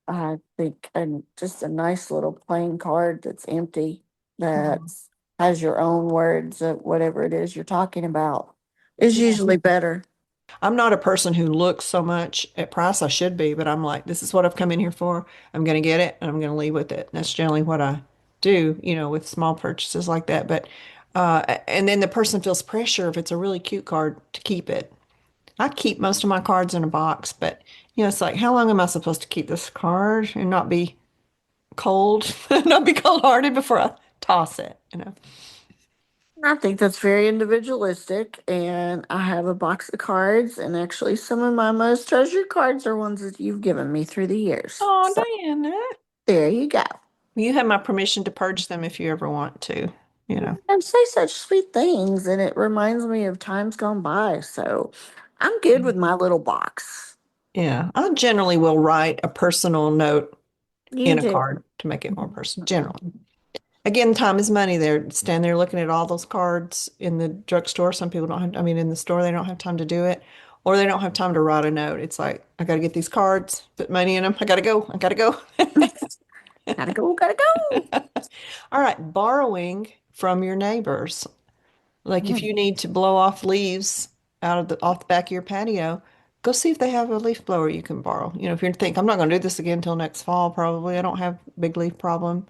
I think just a nice little plain card that's empty that Mhm. has your own words of whatever it is you're talking about is Yeah. usually better. I'm not a person who looks so much at price. I should be, but I'm like, this is what I've come in here for. I'm going to get it and I'm going to leave with it. And that's generally what I do, with small purchases like that. But And then the person feels pressure if it's a really cute card to keep it. I keep most of my cards in a box, but it's like, how long am I supposed to keep this card and not be cold, not be cold-hearted before I toss it? I think that's very individualistic, and I have a box of cards, and actually, some of my most treasured cards are ones that you've given me through the years. Oh, So Diana. there you go. You have my permission to purge them if you ever want to. And say such sweet things, and it reminds me of times gone by. So I'm good with my little box. Yeah, I generally will write a personal note You in a do. card to make it more personal, generally. Again, time is money. They're stand there looking at all those cards in the drugstore. Some people don't have, I mean, in the store, they don't have time to do it, or they don't have time to write a note. It's like, I got to get these cards, put money in them. I got to go. I got to go. Gotta go, gotta go. All right, borrowing from your neighbors. Like if Mm. you need to blow off leaves out of the off the back of your patio, go see if they have a leaf blower you can borrow. If you think I'm not going to do this again until next fall, probably I don't have big leaf problem.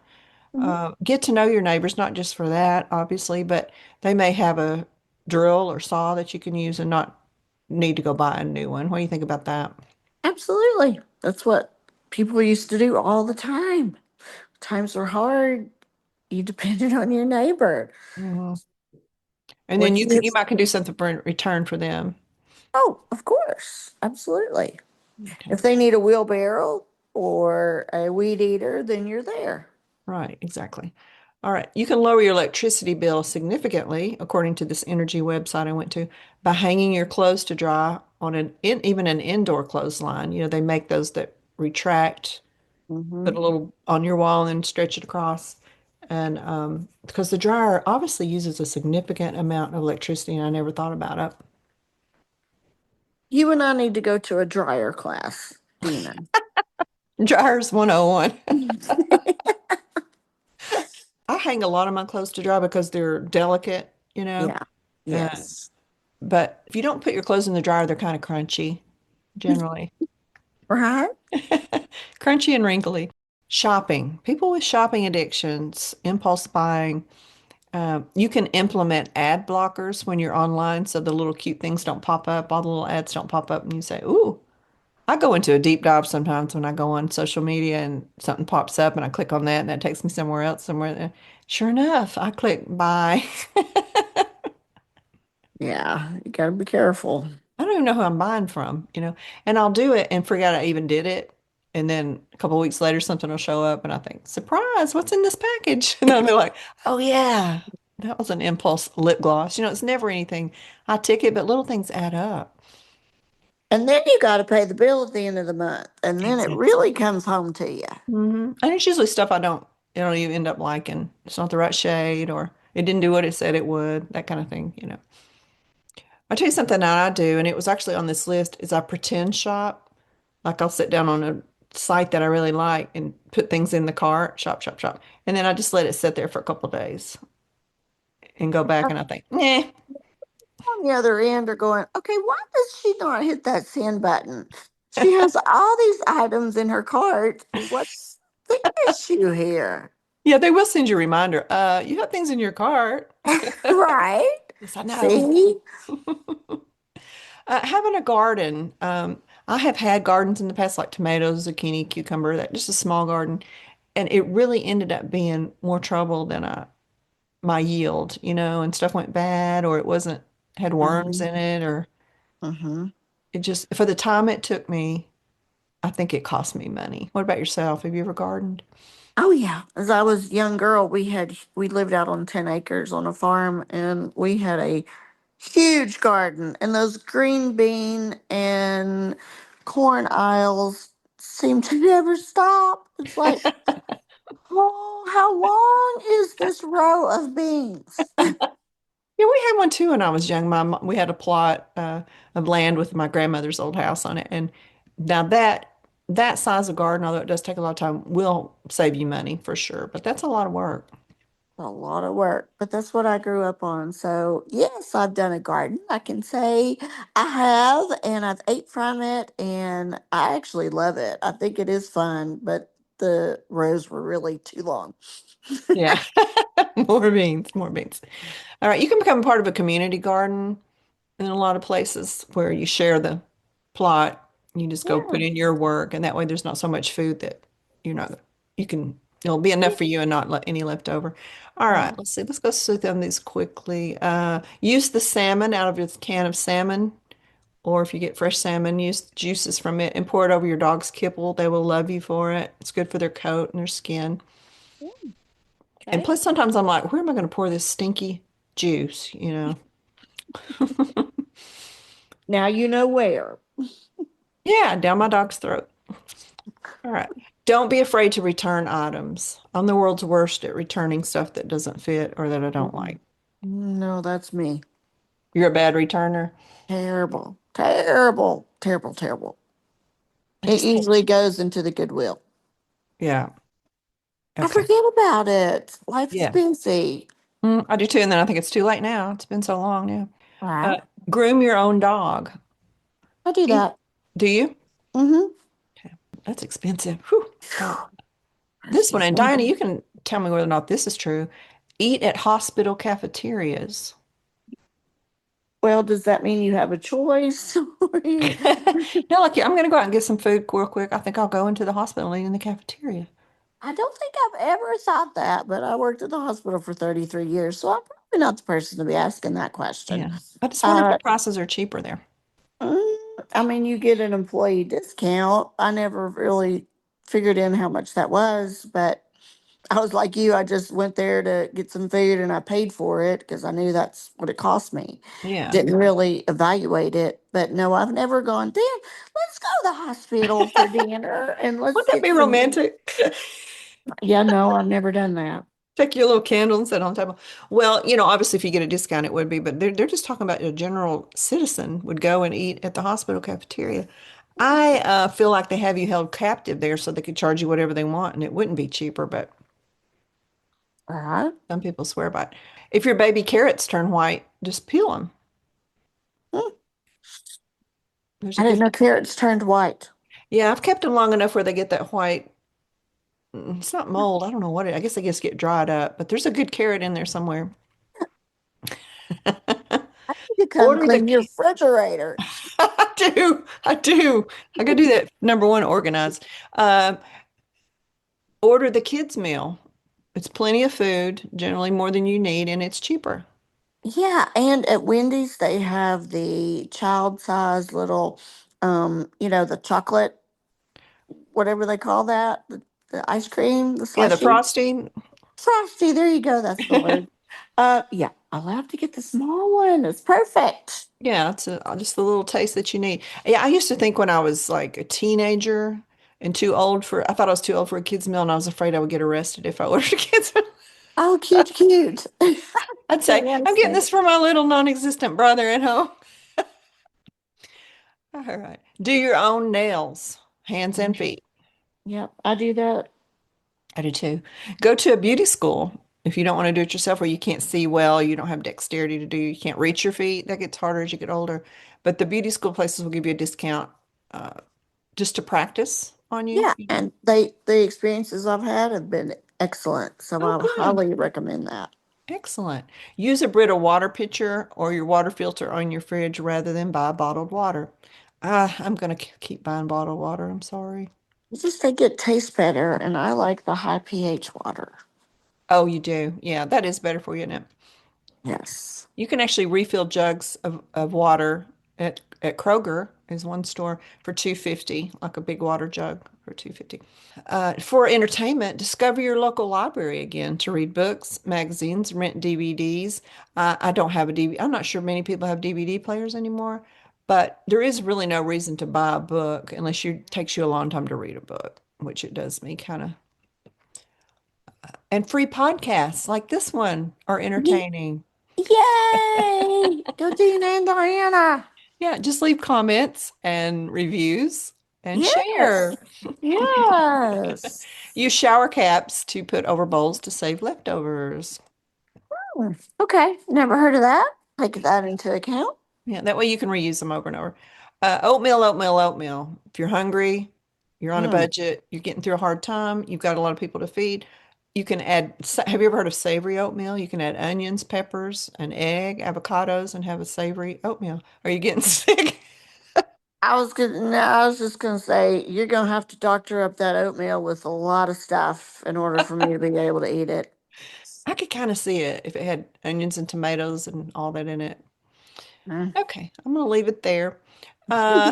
Mhm. Get to know your neighbors, not just for that, obviously, but they may have a drill or saw that you can use and not need to go buy a new one. What do you think about that? Absolutely. That's what people used to do all the time. Times were hard. You depended on your neighbor. Mhm. And then What you you can have. you might can do something for in return for them. Oh, of course. Absolutely. Okay. If they need a wheelbarrow or a weed eater, then you're there. Right, exactly. All right. You can lower your electricity bill significantly, according to this energy website I went to, by hanging your clothes to dry on even an indoor clothesline. They make those that retract, put Hmm. a little on your wall and then stretch it across. And because the dryer obviously uses a significant amount of electricity, and I never thought about it. You and I need to go to a dryer class, Dina. Dryers 101. I hang a lot of my clothes to dry because they're delicate. Yeah. Uh, Yes. but if you don't put your clothes in the dryer, they're kind of crunchy, generally. Right? Crunchy and wrinkly. Shopping. People with shopping addictions, impulse buying. You can implement ad blockers when you're online so the little cute things don't pop up, all the little ads don't pop up, and you say, "Ooh." I go into a deep dive sometimes when I go on social media and something pops up and I click on that and that takes me somewhere else, somewhere there. Sure enough, I click buy. Yeah. You got to be careful. I don't even know who I'm buying from, and I'll do it and forget I even did it. And then a couple of weeks later, something will show up and I think, surprise, what's in this package? And I'll be like, oh yeah, that was an impulse lip gloss. It's never anything high ticket, but little things add up. And then you got to pay the bill at the end of the month. And then it Exactly. really comes home to you. And it's usually stuff I don't even end up liking. It's not the right shade or it didn't do what it said it would, that kind of thing. I'll tell you something that I do, and it was actually on this list, is I pretend shop. Like I'll sit down on a site that I really like and put things in the cart, shop, shop, shop. And then I just let it sit there for a couple of days and go back and I think, nah, On the other end are going, okay, why does she not hit that send button? She has all these items in her cart. What's the issue here? yeah, they will send you a reminder. You have things in your cart. Right? Yes, I know. See? Having a garden. I have had gardens in the past, like tomatoes, zucchini, cucumber, that just a small garden. And it really ended up being more trouble than my yield, and stuff went bad or it wasn't had worms Hmm. in it or Hmm. it just for the time it took me, I think it cost me money. What about yourself? Have you ever gardened? Oh yeah. As I was a young girl, we lived out on 10 acres on a farm, and we had a huge garden, and those green bean and corn aisles seem to never stop. It's like, oh, how long is this row of beans? Yeah, we had one too when I was young. We had a plot of land with my grandmother's old house on it, and now that size of garden, although it does take a lot of time, will save you money for sure. But that's a lot of work. A lot of work, but that's what I grew up on. So, yes, I've done a garden. I can say I have, and I've ate from it, and I actually love it. I think it is fun, but the rows were really too long. Yeah. More beans, more beans. All right, you can become part of a community garden in a lot of places where you share the plot. You just go put Yeah. in your work, and that way there's not so much food that you're not, you can, it'll be enough for you and not let any left over. All right, Right. let's see. Let's go through them these quickly. Use the salmon out of your can of salmon, or if you get fresh salmon, use the juices from it and pour it over your dog's kibble. They will love you for it. It's good for their coat and their skin. And Okay. plus, sometimes I'm like, where am I going to pour this stinky juice? Now you know where. Yeah, down my dog's throat. All right. Don't be afraid to return items. I'm the world's worst at returning stuff that doesn't fit or that I don't Mm-mm. like. No, that's me. You're a bad returner. Terrible. Terrible. Terrible. Terrible. I It just think, usually goes into the Goodwill. yeah, I okay. forget about it. Life is Yeah. busy. I do too. And then I think it's too late now. It's been so long now. Right. Uh, groom your own dog. I do E- that. Do you? Mm-hmm. Okay. That's expensive. Whew. All right. This one, Mercy. and Diana, you can tell me whether or not this is true. Eat at hospital cafeterias. Well, does that mean you have a choice? No, like I'm going to go out and get some food real quick. I think I'll go into the hospital and eat in the cafeteria. I don't think I've ever thought that, but I worked at the hospital for 33 years, so I'm probably not the person to be asking that question. Yeah. I just wonder if the Uh, prices are cheaper there. mm, I mean, you get an employee discount. I never really figured in how much that was, but I was like you. I just went there to get some food and I paid for it because I knew that's what it cost me. Yeah. Didn't really evaluate it, but no, I've never gone, Dan, let's go to the hospital for dinner and let's Wouldn't that get be some. romantic? Yeah, no, I've never done that. Take your little candle and set on the table. Well, obviously if you get a discount, it would be, but they're just talking about a general citizen would go and eat at the hospital cafeteria. I feel like they have you held captive there so they could charge you whatever they want and it wouldn't be cheaper, but All right. some people swear by it. If your baby carrots turn white, just peel them. Hmm. There's a I didn't good, know carrots turned white. yeah, I've kept them long enough where they get that white. It's not mold. I don't know what it, I guess they just get dried up, but there's a good carrot in there somewhere. I need to come Order the, clean your refrigerator. I do, I do. I gotta do that. Number one, organize. Um, order the kids' meal. It's plenty of food, generally more than you need, and it's cheaper. Yeah, and at Wendy's they have the child size little the chocolate, whatever they call that, the ice cream, the Yeah, the slushy. frosting. Frosty, there you go, that's the word. Yeah, I'll have to get the small one. It's perfect. Yeah, it's just the little taste that you need. Yeah, I used to think when I was like a teenager and too old for, I thought I was too old for a kid's meal, and I was afraid I would get arrested if I ordered a kid's meal. Oh, cute, cute. I'd Can't say, I'm getting understand this it. for my little non-existent brother at home. All right. Do your own nails, hands and feet. Yep, I do that. I do too. Go to a beauty school if you don't want to do it yourself or you can't see well, you don't have dexterity to do, you can't reach your feet. That gets harder as you get older. But the beauty school places will give you a discount uh, just to practice on you. Yeah, and the experiences I've had have been excellent, so Oh, I would good. highly recommend that. Excellent. Use a Brita water pitcher or your water filter on your fridge rather than buy bottled water. I'm going to keep buying bottled water. I'm sorry. It's just they get taste better, and I like the high pH water. Oh, you do? Yeah, that is better for you, isn't it? Yes. You can actually refill jugs of water at Kroger is one store for 250, like a big water jug for 250. For entertainment, discover your local library again to read books, magazines, rent DVDs. I don't have a DVD. I'm not sure many people have DVD players anymore, but there is really no reason to buy a book unless it takes you a long time to read a book, which it does me kind of. And free podcasts like this one are Ye- entertaining. Yay! Go Gina and Diana. Yeah, just leave comments and reviews and Yes. share. Yes. Use shower caps to put over bowls to save leftovers. Okay, never heard of that. Take that into account. Yeah, that way you can reuse them over and over. Oatmeal, oatmeal, oatmeal. If you're hungry, You're on a Mm. budget, you're getting through a hard time, you've got a lot of people to feed. You can add, have you ever heard of savory oatmeal? You can add onions, peppers, an egg, avocados, and have a savory oatmeal. Are you getting sick? No, I was just gonna say you're gonna have to doctor up that oatmeal with a lot of stuff in order for me to be able to eat it. I could kind of see it if it had onions and tomatoes and all that in it. Mm. Okay, I'm going to leave it there. Uh,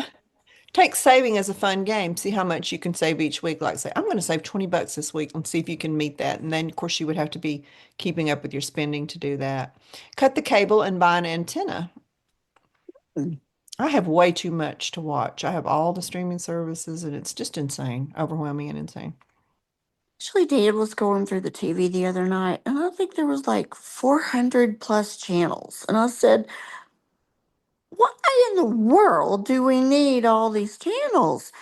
Take saving as a fun game. See how much you can save each week. Like say, I'm going to save 20 bucks this week and see if you can meet that. And then, of course, you would have to be keeping up with your spending to do that. Cut the cable and buy an antenna. I have way too much to watch. I have all the streaming services and it's just insane, overwhelming and insane. Actually, Dad was going through the TV the other night, and I think there was like 400 plus channels. And I said, why in the world do we need all these channels?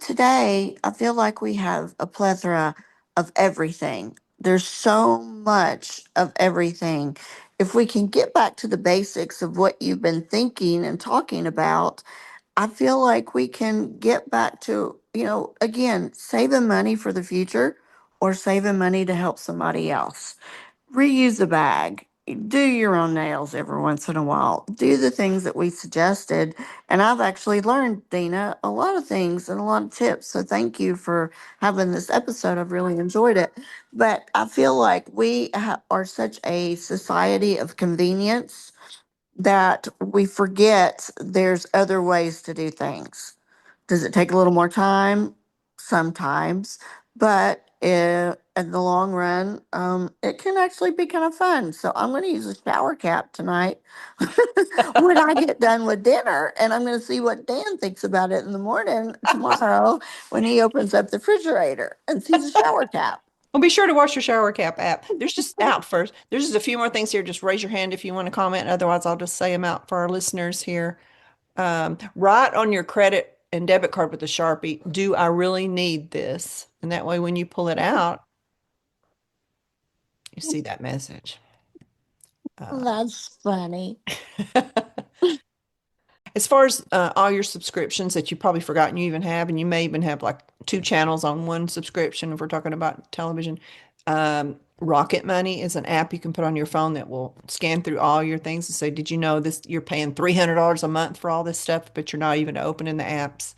Today I feel like we have a plethora of everything. There's so much of everything. If we can get back to the basics of what you've been thinking and talking about, I feel like we can get back to, again, saving money for the future or saving money to help somebody else. Reuse a bag. Do your own nails every once in a while. Do the things that we suggested. And I've actually learned, Dina, a lot of things and a lot of tips. So thank you for having this episode. I've really enjoyed it. But I feel like are such a society of convenience that we forget there's other ways to do things. Does it take a little more time? Sometimes, but in the long run, it can actually be kind of fun. So I'm going to use a shower cap tonight when I get done with dinner, and I'm going to see what Dan thinks about it in the morning tomorrow when he opens up the refrigerator and sees a shower cap. Well, be sure to wash your shower cap app. There's just out first. There's just a few more things here. Just raise your hand if you want to comment. Otherwise, I'll just say them out for our listeners here. Write on your credit and debit card with a Sharpie, do I really need this? And that way, when you pull it out, you see that message. Uh, That's funny. as far as all your subscriptions that you've probably forgotten you even have, and you may even have like two channels on one subscription if we're talking about television. Rocket Money is an app you can put on your phone that will scan through all your things and say, did you know this? You're paying $300 a month for all this stuff, but you're not even opening the apps.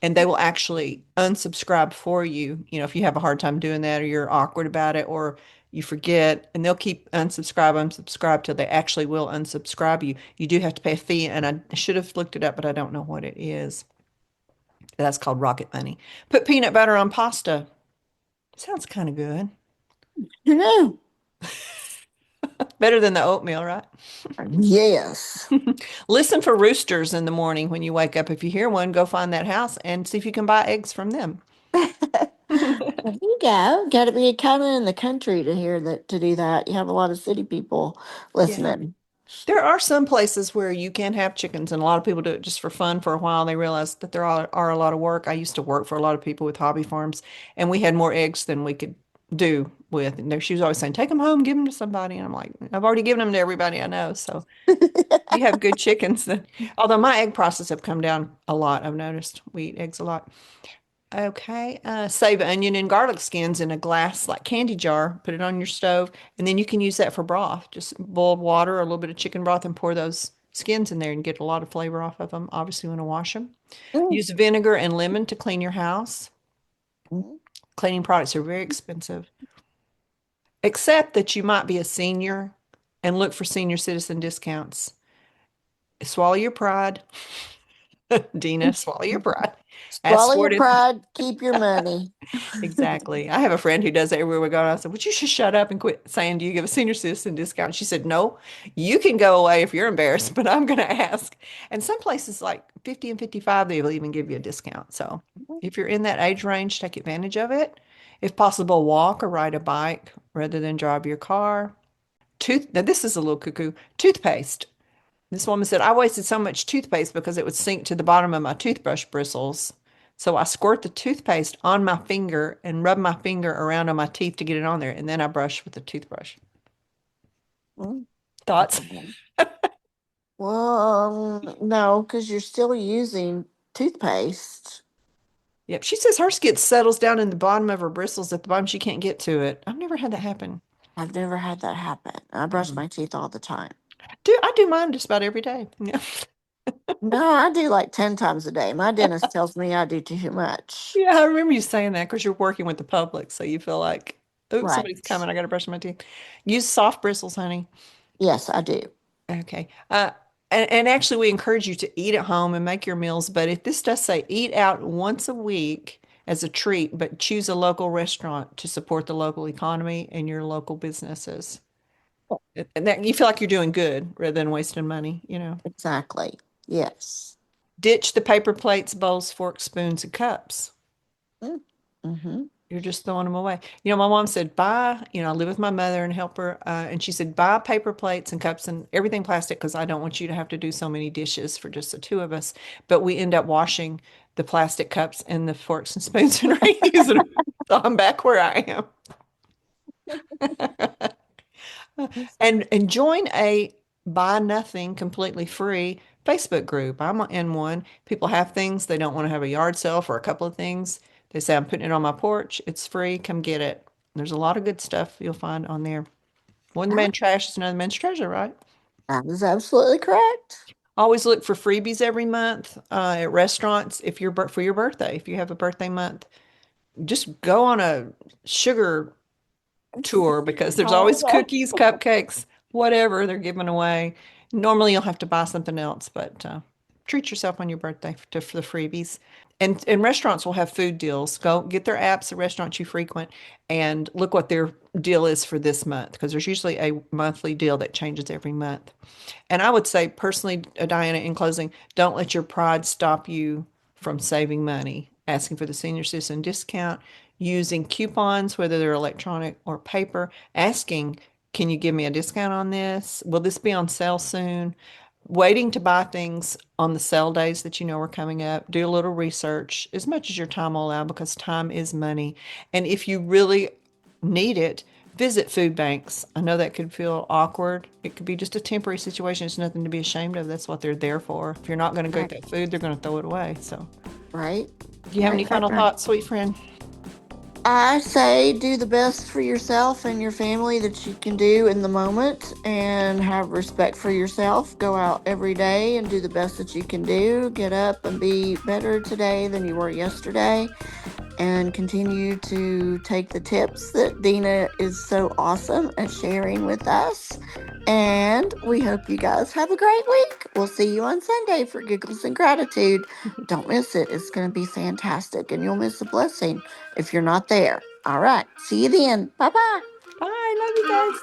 And they will actually unsubscribe for you, if you have a hard time doing that or you're awkward about it or you forget, and they'll keep unsubscribe till they actually will unsubscribe you. You do have to pay a fee, and I should have looked it up, but I don't know what it is. That's called Rocket Money. Put peanut butter on pasta. Sounds kind of good. You know, Better than the oatmeal, right? yes. Listen for roosters in the morning when you wake up. If you hear one, go find that house and see if you can buy eggs from them. There you go. Got to be kind of in the country to hear that to do that. You have a lot of city people Yeah. listening. There are some places where you can have chickens, and a lot of people do it just for fun for a while. They realize that there are a lot of work. I used to work for a lot of people with hobby farms, and we had more eggs than we could do with. And she was always saying, "Take them home, give them to somebody." And I'm like, "I've already given them to everybody I know." So you have good chickens. Then, although my egg prices have come down a lot, I've noticed we eat eggs a lot. Okay, save onion and garlic skins in a glass like candy jar. Put it on your stove, and then you can use that for broth. Just boiled water or a little bit of chicken broth and pour those skins in there and get a lot of flavor off of them. Obviously, you want to wash them. Mm, Use vinegar and lemon to clean your house. mm. Cleaning products are very expensive, except that you might be a senior and look for senior citizen discounts. Swallow your pride, Dina. Swallow your pride. Ask Swallow for your it in pride, keep your money. Exactly. I have a friend who does that everywhere we go. And I said, would you just shut up and quit saying, do you give a senior citizen discount? She said, no, you can go away if you're embarrassed, but I'm going to ask. And some places like 50 and 55, they'll even give you a discount. So if you're in that age range, take advantage of it. If possible, walk or ride a bike rather than drive your car. Now this is a little cuckoo. Toothpaste. This woman said, I wasted so much toothpaste because it would sink to the bottom of my toothbrush bristles. So I squirt the toothpaste on my finger and rub my finger around on my teeth to get it on there. And then I brush with the toothbrush. Mm. Thoughts? Well, no, because you're still using toothpaste. Yep. She says her skit settles down in the bottom of her bristles at the bottom. She can't get to it. I've never had that happen. I've never had that happen. I brush Mhm. my teeth all the time. I do mine just about every day. Yeah. No, I do like 10 times a day. My dentist tells me I do too much. Yeah, I remember you saying that because you're working with the public, so you feel like, oh, somebody's Right. coming. I got to brush my teeth. Use soft bristles, honey. Yes, I do. Okay. And actually, we encourage you to eat at home and make your meals. But if this does say eat out once a week as a treat, but choose a local restaurant to support the local economy and your local businesses. And that you feel like you're doing good rather than wasting money, you know. Exactly. Yes. Ditch the paper plates, bowls, forks, spoons, and cups. Mm-hmm. You're just throwing them away. You know, my mom said, buy, I live with my mother and help her. And she said, buy paper plates and cups and everything plastic because I don't want you to have to do so many dishes for just the two of us. But we end up washing the plastic cups and the forks and spoons and reusing them. So I'm back where I am. And join a buy nothing completely free Facebook group. I'm in one. People have things they don't want to have a yard sale for a couple of things. They say I'm putting it on my porch. It's free. Come get it. There's a lot of good stuff you'll find on there. One That man's trash is another man's treasure, right? is absolutely correct. Always look for freebies every month at restaurants if you're for your birthday. If you have a birthday month, just go on a sugar tour because there's Oh, always cookies, cupcakes, whatever they're giving away. Normally you'll have to buy something else, but treat yourself on your birthday for the freebies. And restaurants will have food deals. Go get their apps, the restaurants you frequent, and look what their deal is for this month because there's usually a monthly deal that changes every month. And I would say personally, Diana, in closing, don't let your pride stop you from saving money, asking for the senior citizen discount, using coupons, whether they're electronic or paper, asking, can you give me a discount on this? Will this be on sale soon? Waiting to buy things on the sale days that you know are coming up. Do a little research as much as your time will allow because time is money. And if you really need it, visit food banks. I know that could feel awkward. It could be just a temporary situation. It's nothing to be ashamed of. That's what they're there for. If you're not going to go get right, that food, they're going to throw it away. So, right, do you have any right, right, final right. thoughts, sweet friend? I say do the best for yourself and your family that you can do in the moment and have respect for yourself. Go out every day and do the best that you can do. Get up and be better today than you were yesterday and continue to take the tips that Dina is so awesome at sharing with us. And we hope you guys have a great week. We'll see you on Sunday for Giggles and Gratitude. Don't miss it. It's going to be fantastic, and you'll miss a blessing if you're not there. All right. See you then. Bye bye. Bye. Love you guys.